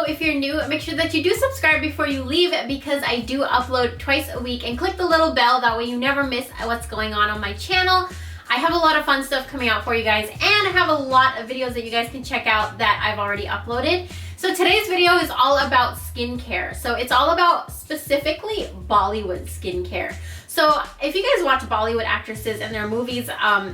Hello, if you're new, make sure that you do subscribe before you leave because I do upload twice a week, and click the little bell, that way you never miss what's going on my channel. I have a lot of fun stuff coming out for you guys, and I have a lot of videos that you guys can check out that I've already uploaded. So today's video is all about skincare. So it's all about specifically Bollywood skincare. So if you guys watch Bollywood actresses and their movies,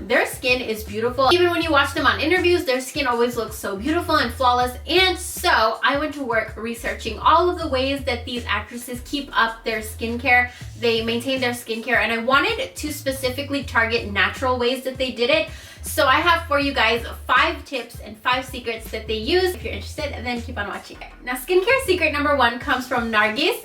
their skin is beautiful. Even when you watch them on interviews, their skin always looks so beautiful and flawless. And so I went to work researching all of the ways that these actresses keep up their skincare. They maintain their skincare, and I wanted to specifically target natural ways that they did it. So I have for you guys 5 tips and 5 secrets that they use. If you're interested, then keep on watching. Now, skincare secret number 1 comes from Nargis,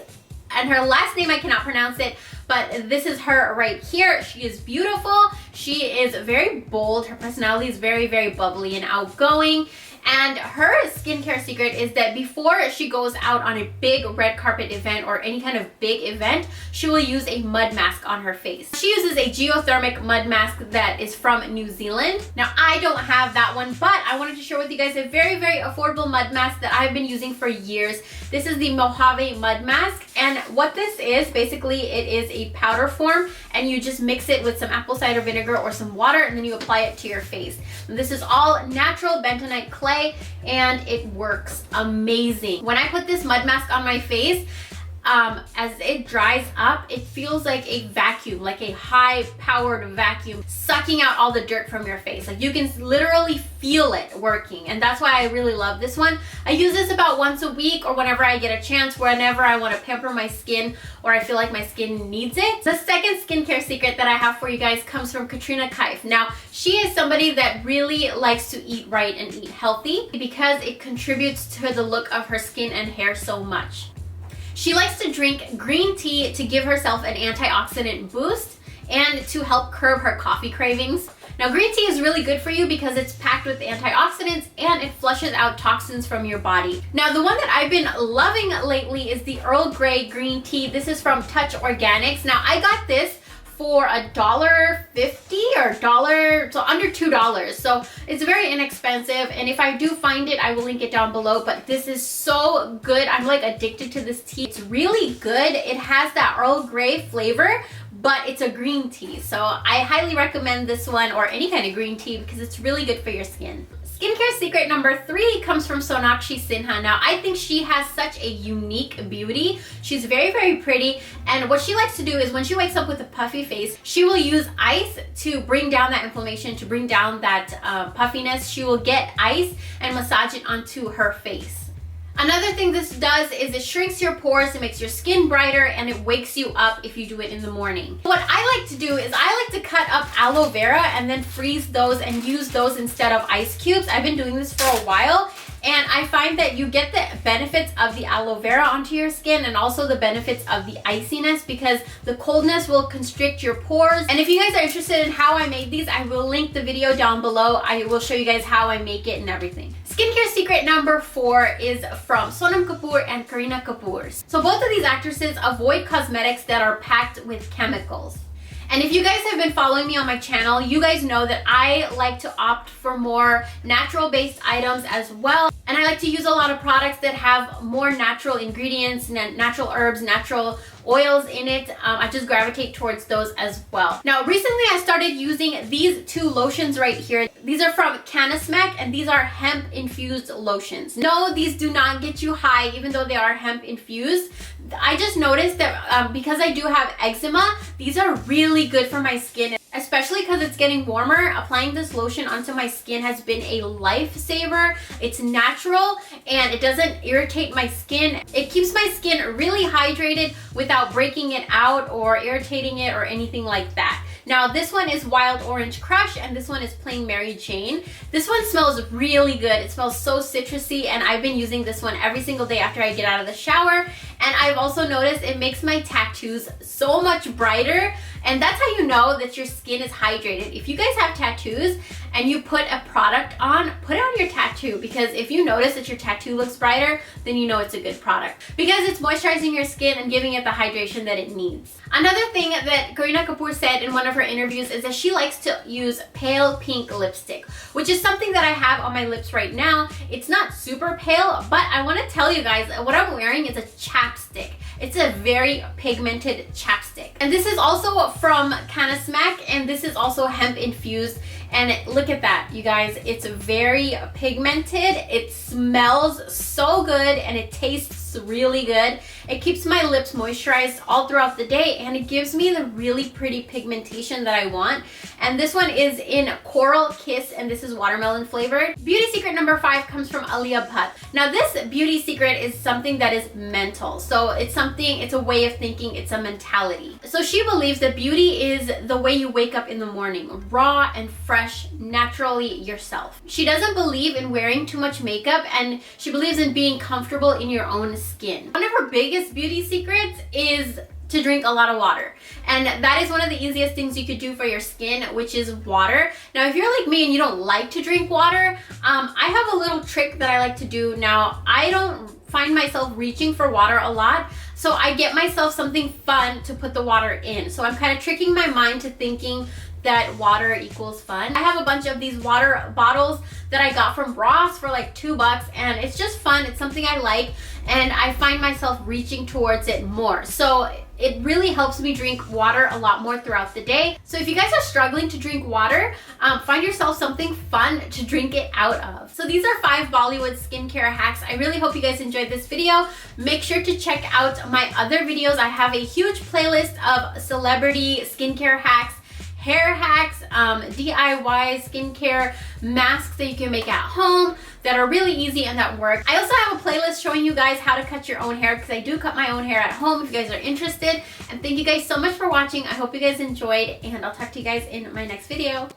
and her last name I cannot pronounce it, but this is her right here. She is beautiful. She is very bold. Her personality is very, very bubbly and outgoing. And her skincare secret is that before she goes out on a big red carpet event or any kind of big event, she will use a mud mask on her face. She uses a geothermic mud mask that is from New Zealand. Now, I don't have that one, but I wanted to share with you guys a very, very affordable mud mask that I've been using for years. This is the Mojave mud mask, and what this is, basically, it is a powder form, and you just mix it with some apple cider vinegar or some water, and then you apply it to your face. And this is all natural bentonite clay, and it works amazing. When I put this mud mask on my face, as it dries up, it feels like a vacuum, like a high-powered vacuum, sucking out all the dirt from your face. Like, you can literally feel it working, and that's why I really love this one. I use this about once a week, or whenever I get a chance, whenever I want to pamper my skin or I feel like my skin needs it. The second skincare secret that I have for you guys comes from Katrina Kaif. Now, she is somebody that really likes to eat right and eat healthy because it contributes to the look of her skin and hair so much. She likes to drink green tea to give herself an antioxidant boost and to help curb her coffee cravings. Now, green tea is really good for you because it's packed with antioxidants and it flushes out toxins from your body. Now, the one that I've been loving lately is the Earl Grey green tea. This is from Touch Organics. Now, I got this for $1.50 or $1, so under $2. So it's very inexpensive, and if I do find it, I will link it down below. But this is so good. I'm like addicted to this tea. It's really good. It has that Earl Grey flavor, but it's a green tea. So I highly recommend this one, or any kind of green tea, because it's really good for your skin. Skincare secret number 3 comes from Sonakshi Sinha. Now, I think she has such a unique beauty. She's very, very pretty, and what she likes to do is when she wakes up with a puffy face, she will use ice to bring down that inflammation, to bring down that puffiness. She will get ice and massage it onto her face. Another thing this does is it shrinks your pores, it makes your skin brighter, and it wakes you up if you do it in the morning. What I like to do is I like to cut up aloe vera and then freeze those and use those instead of ice cubes. I've been doing this for a while, and I find that you get the benefits of the aloe vera onto your skin and also the benefits of the iciness, because the coldness will constrict your pores. And if you guys are interested in how I made these, I will link the video down below. I will show you guys how I make it and everything. Skincare secret number 4 is from Sonam Kapoor and Katrina Kaif. So both of these actresses avoid cosmetics that are packed with chemicals. And if you guys have been following me on my channel, you guys know that I like to opt for more natural-based items as well. And I like to use a lot of products that have more natural ingredients, natural herbs, natural oils in it. I just gravitate towards those as well. Now, recently I started using these 2 lotions right here. These are from Canismac, and these are hemp infused lotions. No, these do not get you high, even though they are hemp infused. I just noticed that because I do have eczema, these are really good for my skin, especially because it's getting warmer. Applying this lotion onto my skin has been a lifesaver. It's natural and it doesn't irritate my skin. It keeps my skin really hydrated without breaking it out or irritating it or anything like that. Now, this one is Wild Orange Crush, and this one is Plain Mary Jane. This one smells really good. It smells so citrusy, and I've been using this one every single day after I get out of the shower. And I've also noticed it makes my tattoos so much brighter, and that's how you know that your skin is hydrated. If you guys have tattoos and you put a product on, put it on your tattoo, because if you notice that your tattoo looks brighter, then you know it's a good product because it's moisturizing your skin and giving it the hydration that it needs. Another thing that Katrina Kaif said in one of her interviews is that she likes to use pale pink lipstick, which is something that I have on my lips right now. It's not super pale, but I want to tell you guys what I'm wearing is a chapstick. It's a very pigmented chapstick. And this is also from Smack, and this is also hemp infused. And look at that, you guys. It's very pigmented. It smells so good and it tastes really good. It keeps my lips moisturized all throughout the day, and it gives me the really pretty pigmentation that I want. And this one is in Coral Kiss, and this is watermelon flavored. Beauty secret number 5 comes from Alia Bhatt. Now this beauty secret is something that is mental. So it's a way of thinking, it's a mentality. So she believes that beauty is the way you wake up in the morning, raw and fresh, naturally yourself. She doesn't believe in wearing too much makeup, and she believes in being comfortable in your own skin. One of her biggest beauty secrets is to drink a lot of water, and that is one of the easiest things you could do for your skin, which is water. Now if you're like me and you don't like to drink water, I have a little trick that I like to do. Now I don't find myself reaching for water a lot, so I get myself something fun to put the water in. So I'm kind of tricking my mind to thinking that water equals fun. I have a bunch of these water bottles that I got from Ross for like $2, and it's just fun. It's something I like, and I find myself reaching towards it more. So it really helps me drink water a lot more throughout the day. So if you guys are struggling to drink water, find yourself something fun to drink it out of. So these are 5 Bollywood skincare hacks. I really hope you guys enjoyed this video. Make sure to check out my other videos. I have a huge playlist of celebrity skincare hacks, hair hacks, DIY skincare masks that you can make at home that are really easy and that work. I also have a playlist showing you guys how to cut your own hair, because I do cut my own hair at home if you guys are interested. And thank you guys so much for watching. I hope you guys enjoyed, and I'll talk to you guys in my next video.